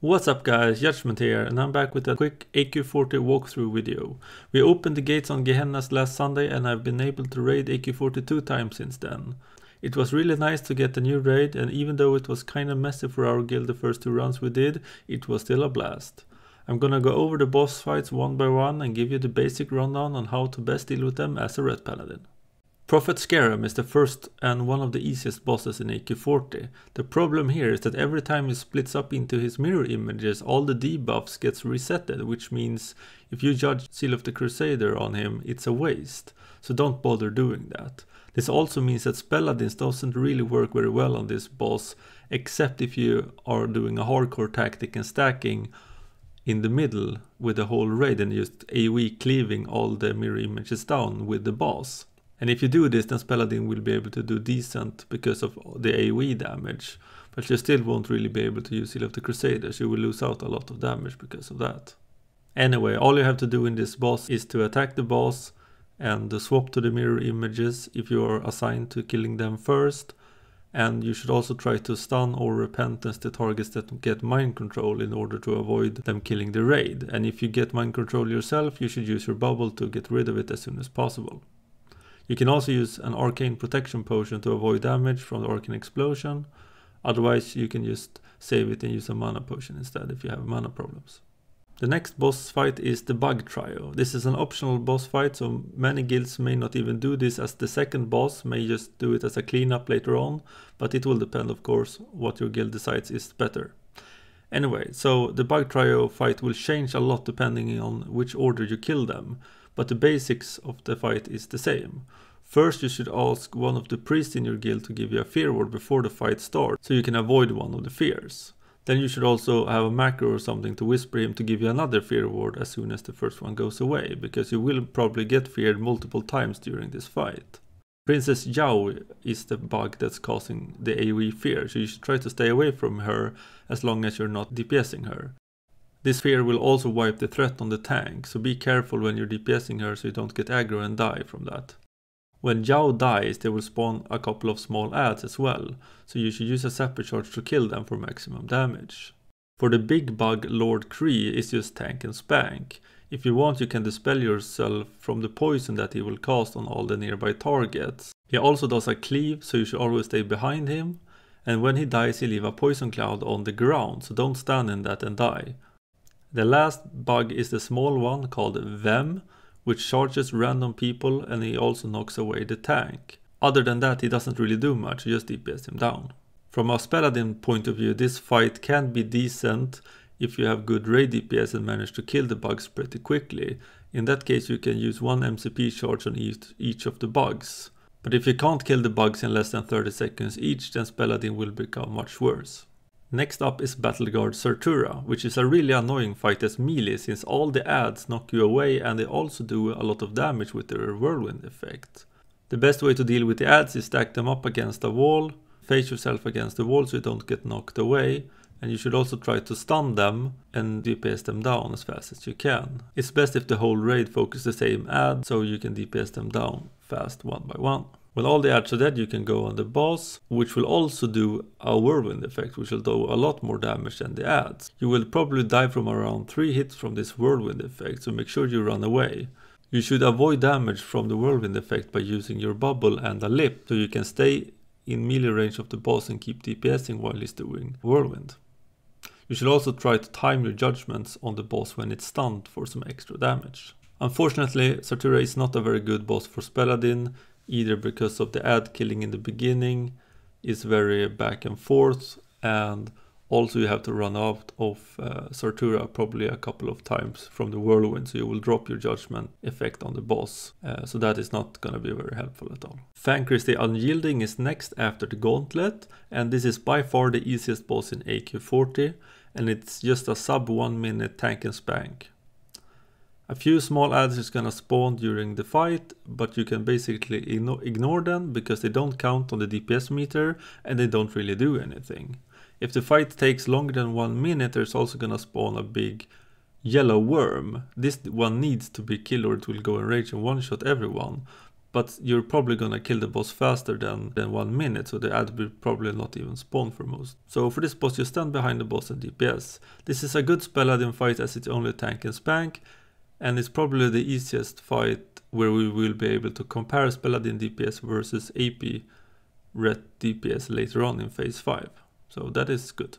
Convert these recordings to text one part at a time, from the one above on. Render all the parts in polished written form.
What's up guys, Judgement here, and I'm back with a quick AQ40 walkthrough video. We opened the gates on Gehennas last Sunday and I've been able to raid AQ40 2 times since then. It was really nice to get a new raid, and even though it was kinda messy for our guild the first 2 runs we did, it was still a blast. I'm gonna go over the boss fights one by one and give you the basic rundown on how to best deal with them as a Ret Paladin. Prophet Scaram is the first and one of the easiest bosses in AQ40. The problem here is that every time he splits up into his mirror images, all the debuffs gets resetted, which means if you judge Seal of the Crusader on him, it's a waste. So don't bother doing that. This also means that Paladins doesn't really work very well on this boss, except if you are doing a hardcore tactic and stacking in the middle with the whole raid and just AoE cleaving all the mirror images down with the boss. And if you do this, then Paladin will be able to do decent because of the AoE damage. But you still won't really be able to use Seal of the Crusaders. You will lose out a lot of damage because of that. Anyway, all you have to do in this boss is to attack the boss and swap to the mirror images if you are assigned to killing them first. And you should also try to stun or repentance the targets that get mind control in order to avoid them killing the raid. And if you get mind control yourself, you should use your bubble to get rid of it as soon as possible. You can also use an arcane protection potion to avoid damage from the arcane explosion. Otherwise you can just save it and use a mana potion instead if you have mana problems. The next boss fight is the bug trio. This is an optional boss fight, so many guilds may not even do this as the second boss, may just do it as a cleanup later on, but it will depend of course what your guild decides is better. Anyway, so the bug trio fight will change a lot depending on which order you kill them. But the basics of the fight is the same. First you should ask one of the priests in your guild to give you a fear word before the fight starts, so you can avoid one of the fears. Then you should also have a macro or something to whisper him to give you another fear word as soon as the first one goes away, because you will probably get feared multiple times during this fight. Princess Yao is the bug that's causing the AoE fear, so you should try to stay away from her as long as you're not DPSing her. This fear will also wipe the threat on the tank, so be careful when you're DPSing her so you don't get aggro and die from that. When Yao dies, they will spawn a couple of small adds as well, so you should use a separate charge to kill them for maximum damage. For the big bug, Lord Kree is just tank and spank. If you want, you can dispel yourself from the poison that he will cast on all the nearby targets. He also does a cleave, so you should always stay behind him, and when he dies he leaves a poison cloud on the ground, so don't stand in that and die. The last bug is the small one called Vem, which charges random people, and he also knocks away the tank. Other than that, he doesn't really do much, you just DPS him down. From a Paladin point of view, this fight can be decent if you have good raid DPS and manage to kill the bugs pretty quickly. In that case you can use one MCP charge on each of the bugs. But if you can't kill the bugs in less than 30 seconds each, then Paladin will become much worse. Next up is Battleguard Sartura, which is a really annoying fight as melee since all the adds knock you away and they also do a lot of damage with their whirlwind effect. The best way to deal with the adds is stack them up against a wall, face yourself against the wall so you don't get knocked away, and you should also try to stun them and DPS them down as fast as you can. It's best if the whole raid focuses the same add so you can DPS them down fast one by one. When all the adds are dead, you can go on the boss, which will also do a whirlwind effect, which will do a lot more damage than the adds. You will probably die from around 3 hits from this whirlwind effect, so make sure you run away. You should avoid damage from the whirlwind effect by using your bubble and a lip, so you can stay in melee range of the boss and keep DPSing while he's doing whirlwind. You should also try to time your judgments on the boss when it's stunned for some extra damage. Unfortunately, Sartura is not a very good boss for Paladin, either because of the ad killing in the beginning is very back and forth, and also you have to run out of Sartura probably a couple of times from the whirlwind, so you will drop your judgment effect on the boss, so that is not going to be very helpful at all. Fancris the Unyielding is next after the Gauntlet, and this is by far the easiest boss in AQ40, and it's just a sub 1 minute tank and spank. A few small adds is gonna spawn during the fight, but you can basically ignore them because they don't count on the DPS meter and they don't really do anything. If the fight takes longer than 1 minute, there's also gonna spawn a big yellow worm. This one needs to be killed or it will go in rage and one-shot everyone. but you're probably gonna kill the boss faster than 1 minute, so the ad will probably not even spawn for most. So for this boss, you stand behind the boss and DPS. This is a good Paladin fight as it's only tank and spank, and it's probably the easiest fight where we will be able to compare Paladin DPS versus AP Ret DPS later on in phase 5. So that is good.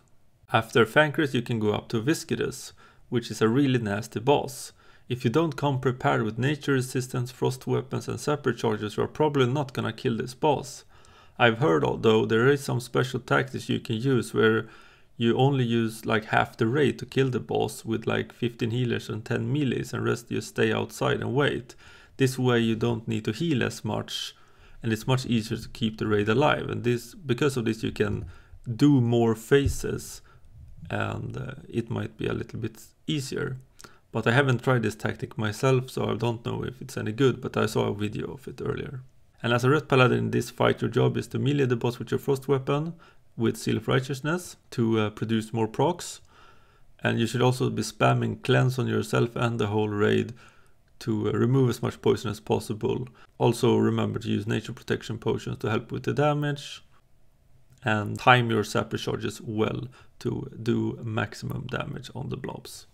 After Fankris you can go up to Viscidus, which is a really nasty boss. If you don't come prepared with nature resistance, frost weapons and sapper charges, you are probably not gonna kill this boss. I've heard although there is some special tactics you can use where you only use like half the rate to kill the boss with like 15 healers and 10 melees, and rest you stay outside and wait. This way you don't need to heal as much, and it's much easier to keep the raid alive, and because of this you can do more phases, and it might be a little bit easier. But I haven't tried this tactic myself, so I don't know if it's any good, but I saw a video of it earlier. And as a Ret Paladin in this fight, your job is to melee the boss with your frost weapon with Seal of Righteousness to produce more procs. And you should also be spamming cleanse on yourself and the whole raid to remove as much poison as possible. Also remember to use nature protection potions to help with the damage. And time your sapper charges well to do maximum damage on the blobs.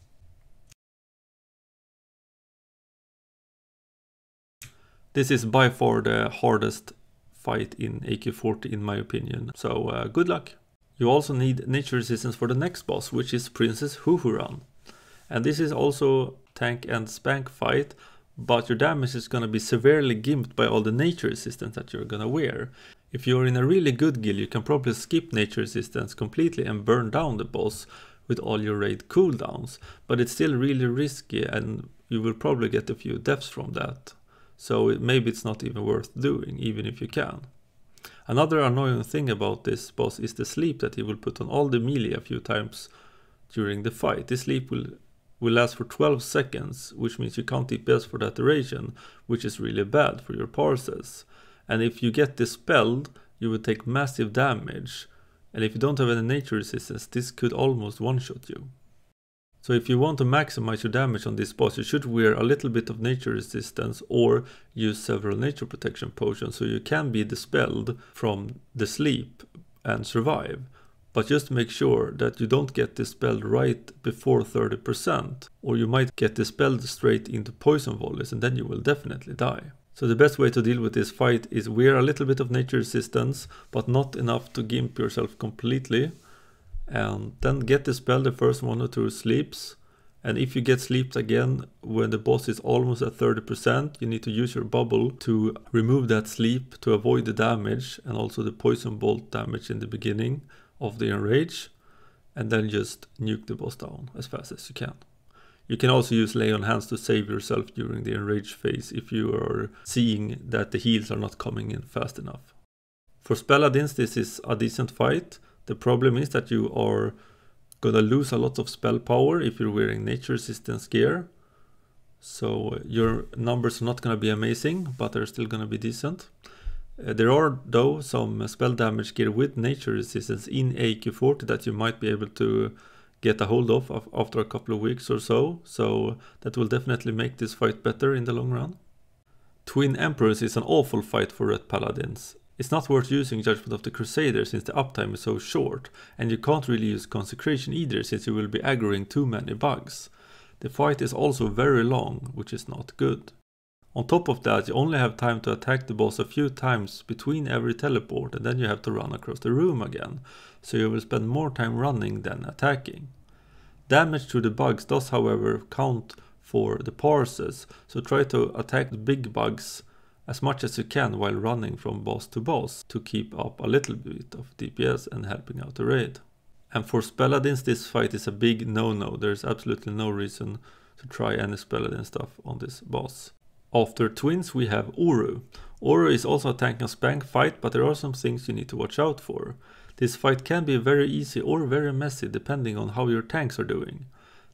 This is by far the hardest fight in AQ40 in my opinion, so good luck. You also need nature resistance for the next boss, which is Princess Hohuran. And this is also tank and spank fight, but your damage is gonna be severely gimped by all the nature resistance that you're gonna wear. If you're in a really good guild, you can probably skip nature resistance completely and burn down the boss with all your raid cooldowns, but it's still really risky and you will probably get a few deaths from that. So maybe it's not even worth doing, even if you can. Another annoying thing about this boss is the sleep that he will put on all the melee a few times during the fight. This sleep will last for 12 seconds, which means you can't DPS for that duration, which is really bad for your parses. And if you get dispelled, you will take massive damage. And if you don't have any nature resistance, this could almost one-shot you. So if you want to maximize your damage on this boss, you should wear a little bit of nature resistance or use several nature protection potions so you can be dispelled from the sleep and survive. But just make sure that you don't get dispelled right before 30%, or you might get dispelled straight into poison volleys and then you will definitely die. So the best way to deal with this fight is wear a little bit of nature resistance, but not enough to gimp yourself completely. And then get dispelled the first 1 or 2 sleeps, and if you get sleeped again when the boss is almost at 30%, you need to use your bubble to remove that sleep to avoid the damage and also the poison bolt damage in the beginning of the enrage, and then just nuke the boss down as fast as you can. You can also use lay on hands to save yourself during the enrage phase if you are seeing that the heals are not coming in fast enough. For Paladins this is a decent fight. The problem is that you are gonna lose a lot of spell power if you're wearing nature resistance gear. So your numbers are not gonna be amazing, but they're still gonna be decent. There are though some spell damage gear with nature resistance in AQ40 that you might be able to get a hold of after a couple of weeks or so. So that will definitely make this fight better in the long run. Twin Emperors is an awful fight for Ret Paladins. It's not worth using Judgement of the Crusader since the uptime is so short, and you can't really use Consecration either since you will be aggroing too many bugs. The fight is also very long, which is not good. On top of that, you only have time to attack the boss a few times between every teleport, and then you have to run across the room again, so you will spend more time running than attacking. Damage to the bugs does however count for the parses, so try to attack the big bugs as much as you can while running from boss to boss to keep up a little bit of DPS and helping out the raid. And for Paladins this fight is a big no-no. There's absolutely no reason to try any Paladin stuff on this boss. After Twins we have Oru. Oru is also a tank and spank fight, but there are some things you need to watch out for. This fight can be very easy or very messy depending on how your tanks are doing.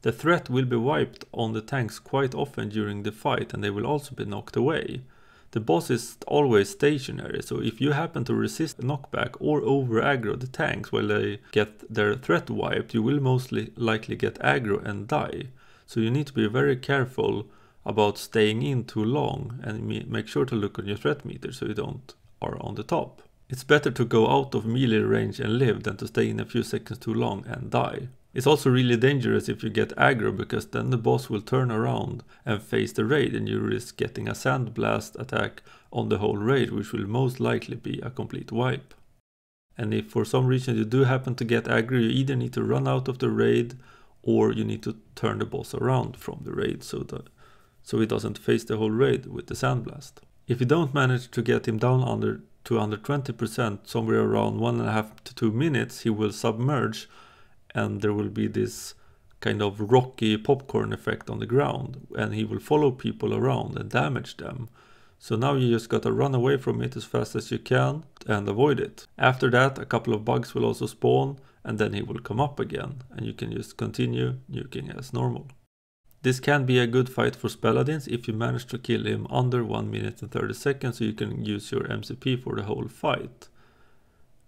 The threat will be wiped on the tanks quite often during the fight, and they will also be knocked away. The boss is always stationary, so if you happen to resist a knockback or over aggro the tanks while they get their threat wiped, you will mostly likely get aggro and die. So you need to be very careful about staying in too long, and make sure to look on your threat meter so you don't are on the top. It's better to go out of melee range and live than to stay in a few seconds too long and die. It's also really dangerous if you get aggro, because then the boss will turn around and face the raid and you risk getting a sandblast attack on the whole raid, which will most likely be a complete wipe. And if for some reason you do happen to get aggro, you either need to run out of the raid or you need to turn the boss around from the raid so he doesn't face the whole raid with the sandblast. If you don't manage to get him down to under 20%, somewhere around 1.5 to 2 minutes, he will submerge and there will be this kind of rocky popcorn effect on the ground, and he will follow people around and damage them. So now you just gotta run away from it as fast as you can and avoid it. After that, a couple of bugs will also spawn, and then he will come up again, and you can just continue nuking as normal. This can be a good fight for Paladins if you manage to kill him under 1 minute and 30 seconds, so you can use your MCP for the whole fight.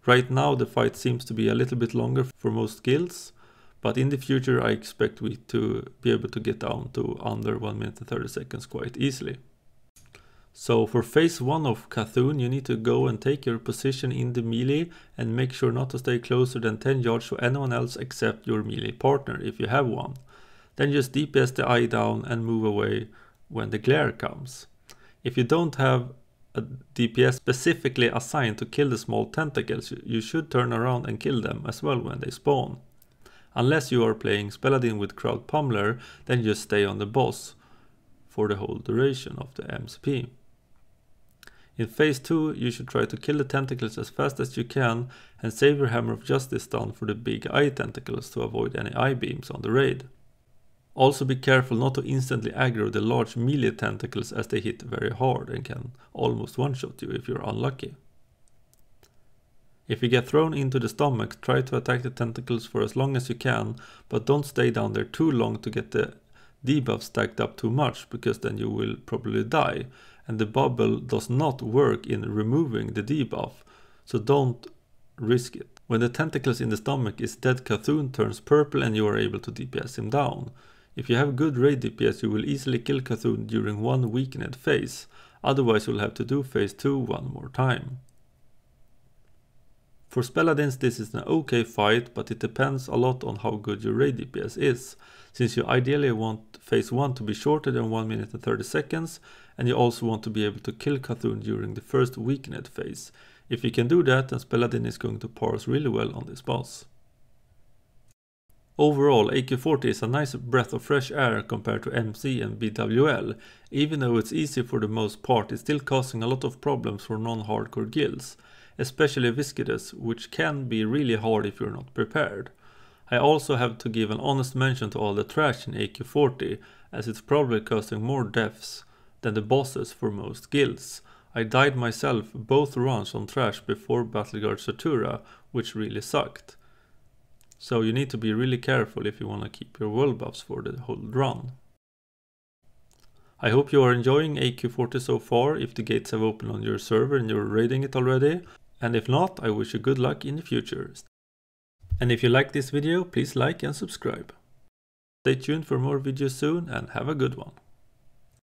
Right now the fight seems to be a little bit longer for most guilds, but in the future I expect we to be able to get down to under 1 minute and 30 seconds quite easily. So for phase 1 of Cthun, you need to go and take your position in the melee and make sure not to stay closer than 10 yards to anyone else except your melee partner if you have one. Then just DPS the eye down and move away when the glare comes. If you don't have a DPS specifically assigned to kill the small tentacles, you should turn around and kill them as well when they spawn. Unless you are playing Paladin with Crowd Pummeler, then just stay on the boss for the whole duration of the MCP. In phase 2, you should try to kill the tentacles as fast as you can and save your Hammer of Justice down for the big eye tentacles to avoid any eye beams on the raid. Also be careful not to instantly aggro the large melee tentacles, as they hit very hard and can almost one-shot you if you're unlucky. If you get thrown into the stomach, try to attack the tentacles for as long as you can, but don't stay down there too long to get the debuff stacked up too much, because then you will probably die, and the bubble does not work in removing the debuff, so don't risk it. When the tentacles in the stomach is dead, Cthun turns purple and you are able to DPS him down. If you have good raid DPS, you will easily kill Cthun during one weakened phase, otherwise you'll have to do phase 2 one more time. For Paladins this is an okay fight, but it depends a lot on how good your raid DPS is, since you ideally want phase 1 to be shorter than 1 minute and 30 seconds, and you also want to be able to kill Cthun during the first weakened phase. If you can do that, then Paladin is going to parse really well on this boss. Overall, AQ40 is a nice breath of fresh air compared to MC and BWL. Even though it's easy for the most part, it's still causing a lot of problems for non-hardcore guilds, especially Viscidus, which can be really hard if you're not prepared. I also have to give an honest mention to all the trash in AQ40, as it's probably causing more deaths than the bosses for most guilds. I died myself both runs on trash before Battleguard Sartura, which really sucked. So you need to be really careful if you want to keep your world buffs for the whole run. I hope you are enjoying AQ40 so far, if the gates have opened on your server and you're raiding it already, and if not, I wish you good luck in the future. And if you like this video, please like and subscribe. Stay tuned for more videos soon and have a good one.